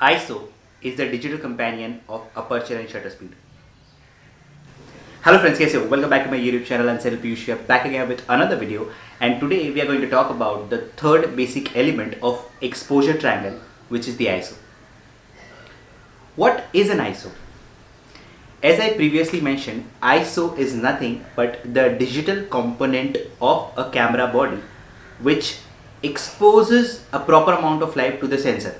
ISO is the digital companion of aperture and shutter speed. Hello friends, कैसे हो? Welcome back to my YouTube channel and Self Piyush here, back again with another video. And today we are going to talk about the third basic element of exposure triangle, which is the ISO. What is an ISO? As I previously mentioned, ISO is nothing but the digital component of a camera body which exposes a proper amount of light to the sensor.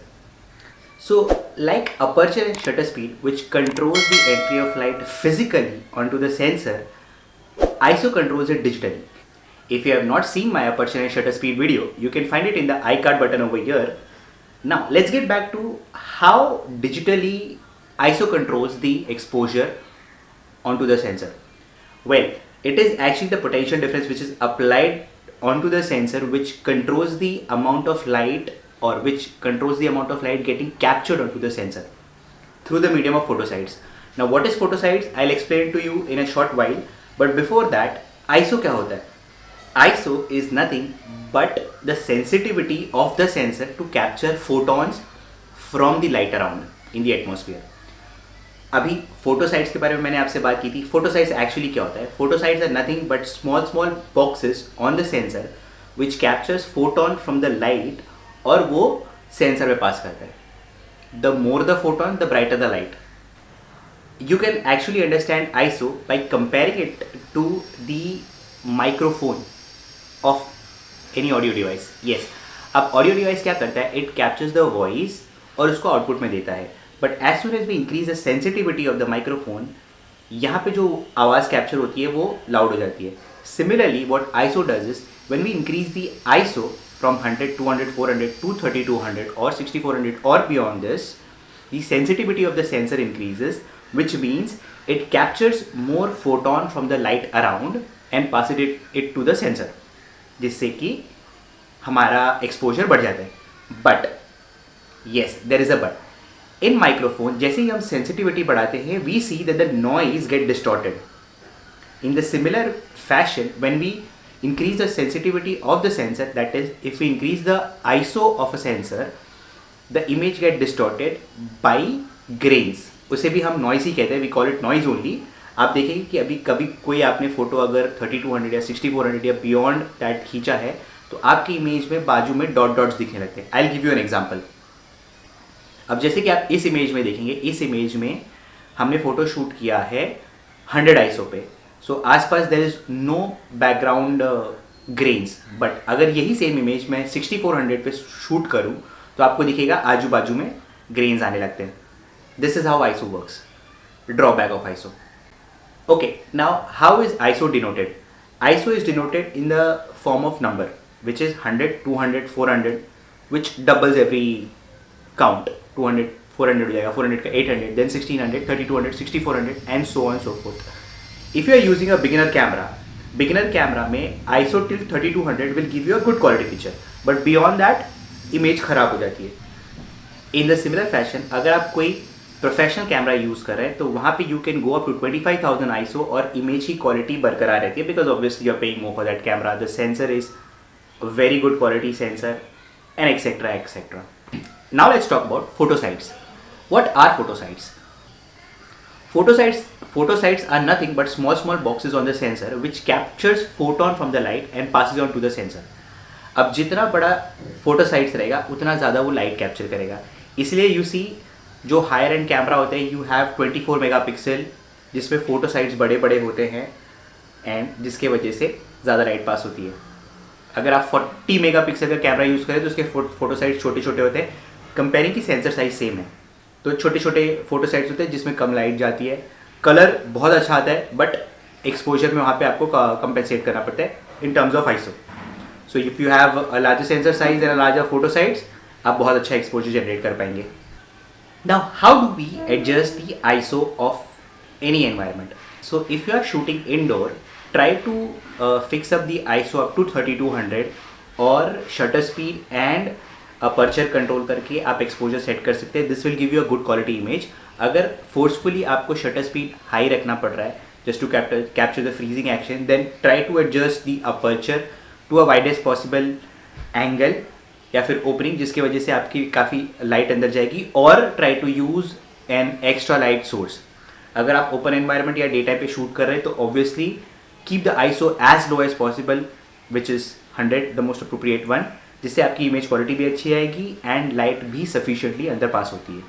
So, like aperture and shutter speed, which controls the entry of light physically onto the sensor, ISO controls it digitally. If you have not seen my aperture and shutter speed video, you can find it in the iCard button over here. Now, let's get back to how digitally ISO controls the exposure onto the sensor. Well, it is actually the potential difference which is applied onto the sensor which controls the amount of light or which controls the amount of light getting captured onto the sensor through the medium of photosites. Now what is photosites? I'll explain to you in a short while, but before that, ISO क्या होता है? ISO is nothing but the sensitivity of the sensor to capture photons from the light around in the atmosphere. अभी फोटोसाइट्स के बारे में मैंने आपसे बात की थी. फोटोसाइट्स एक्चुअली क्या होता है? Photosites are nothing but small boxes on the sensor which captures photon from the light और वो सेंसर में पास करता है. The more the photon the brighter the light. You can actually understand ISO by comparing it to the microphone of any audio device. Yes, अब audio device क्या करता है? It captures the voice और उसको output में देता है. But as soon as we increase the sensitivity of the microphone, यहाँ पे जो आवाज़ कैप्चर होती है वो लाउड हो जाती है. Similarly what ISO does is when we increase the ISO from 100, 200, 400 to 3200 or 6400 or beyond this, the sensitivity of the sensor increases, which means it captures more photon from the light around and passes it to the sensor, जिससे कि हमारा exposure बढ़ जाता है. But yes, there is a but. In microphone, जैसे ही हम sensitivity बढ़ाते हैं, we see that the noise get distorted. In the similar fashion, when we increase the sensitivity of the sensor, that is if we increase the ISO of a sensor, the image get distorted by grains. उसे भी हम noise ही कहते हैं, we call it noise only. आप देखेंगे कि अभी कभी कोई आपने फोटो अगर 3200 या 6400 या बियॉन्ड दैट खींचा है तो आपकी इमेज में बाजू में डॉट डॉट्स दिखने लगते हैं. I will give you an example. अब जैसे कि आप इस इमेज में देखेंगे, इस इमेज में हमने फोटो शूट किया है 100 ISO पे. सो आसपास there is no background grains. But अगर यही सेम इमेज मैं 6400 पे शूट करूँ तो आपको दिखेगा आजू बाजू में ग्रेन्स आने लगते हैं. This is how ISO works. Drawback of ISO. Okay, now how is ISO denoted? ISO is denoted in the form of number which is 100, 200, 400 which doubles every count. 200 400 हो जाएगा, 400 का 800, then 1600, 3200, 6400 and so on so forth. If you are using a beginner camera में ISO till 3200 will give you a good quality picture, but beyond that image खराब हो जाती है. In the similar fashion, अगर आप कोई प्रोफेशनल कैमरा यूज़ कर रहे हैं तो वहाँ पे you can go up to 25,000 ISO और इमेज की क्वालिटी बरकरार रहती है because obviously you are paying more for that camera. The sensor is a very good quality sensor and etc etc. Now let's talk about photosites. What are photosites? Photosites are nothing but small boxes on the sensor which captures photon from the light and passes on to the sensor. अब जितना बड़ा photosites रहेगा उतना ज़्यादा वो light capture करेगा. इसलिए you see जो हायर एंड कैमरा होते हैं यू हैव 24 मेगापिक्सल जिसमें photosites बड़े बड़े होते हैं एंड जिसके वजह से ज़्यादा लाइट पास होती है. अगर आप 40 मेगापिक्सल का कैमरा यूज़ करें तो उसके photosites छोटे छोटे होते हैं. कंपेयरिंग की सेंसर साइज सेम है तो छोटे छोटे फोटोसाइट्स होते हैं जिसमें कम लाइट जाती है. कलर बहुत अच्छा आता है बट एक्सपोजर में वहाँ पे आपको कंपेंसेट करना पड़ता है in terms of ISO. So if you have a larger sensor size and a larger photosites आप बहुत अच्छा एक्सपोजर जनरेट कर पाएंगे. Now how do we adjust the ISO of any environment? So if you are shooting indoor, try to fix up the ISO up to 3200 और shutter speed and aperture control करके आप exposure set कर सकते हैं. This will give you a good quality image. अगर forcefully आपको shutter speed high रखना पड़ रहा है just to capture the freezing action, then try to adjust the aperture to a widest possible angle या फिर ओपनिंग, जिसकी वजह से आपकी काफ़ी लाइट अंदर जाएगी। और try to use an extra light source. अगर आप ओपन एनवायरनमेंट या डे टाइम पे शूट कर रहे हैं तो obviously keep the ISO as low as possible, which is 100 the most appropriate one, जिससे आपकी इमेज क्वालिटी भी अच्छी आएगी एंड लाइट भी सफिशिएंटली अंदर पास होती है।